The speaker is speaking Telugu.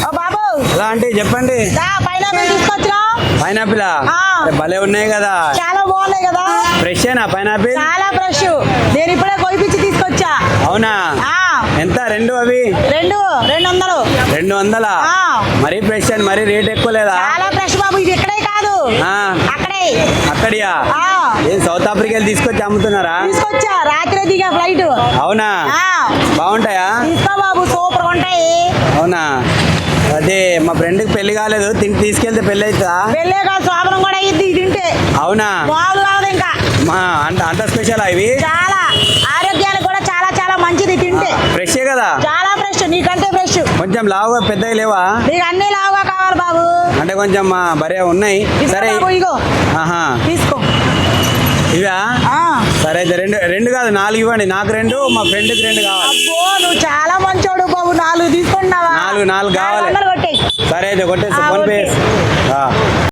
ఓ బాబు ఎలా అంటే చెప్పండి. పైనాపిల్ తీసుకొచ్చినా. పైనాపిల్ భలే ఉన్నాయి కదా, చాలా బాగున్నాయి కదా. ఫ్రెష్ ఏనా పైనాపిల్? చాలా ఫ్రెష్. నేను ఇప్పుడే కొయిపించి తీసుకొచ్చా. అవునా? ఎంత రెండు అవి? 200. 200? మరీ ఫ్రెష్ అని మరీ రేట్ ఎక్కువ లేదా? చాలా ఫ్రెష్ బాబు. ఇది ఇక్కడే కాదు, అక్కడే. అక్కడియా? ఏం సౌత్ ఆఫ్రికా తీసుకొచ్చి అమ్ముతున్నారా? తీసుకొచ్చా, రాత్రే దిగా ఫ్లైట్. అవునా? బాగుంటాయా? తీసుకో బాబు, సూపర్ ఉంటాయి. అవునా? అదే మా ఫ్రెండ్కి పెళ్లి కాలేదు, తీసుకెళ్తే పెళ్లి అవుతుందా? పెళ్ళే కాదు, శోభనం కూడా అయ్యిద్ది ఇది తింటే. అవునా? బాగు కాదు ఇంకా. అంత స్పెషల్ ఇవి? చాలా ఆరోగ్యానికి కూడా చాలా చాలా మంచిది తింటే. ఫ్రెష్ కదా? చాలా ఫ్రెష్, నీకంటే ఫ్రెష్. కొంచెం లావుగా పెద్దవి లేవా? నీకు అన్ని లావుగా కావాలి బాబు. అంటే కొంచెం బరే ఉన్నాయి. సరే ఇగో తీసుకో. ఇవా? సరే అయితే రెండు కాదు 4 ఇవ్వండి. నాకు 2, మా ఫ్రెండ్కి 2 కావాలి. అబ్బో నువ్వు చాలా మంచోడు బాబు. 4 తీసుకున్నావా? 4 కావాలి. కొట్టేయి. సరే అయితే కొట్టేసి ఫోన్ పే.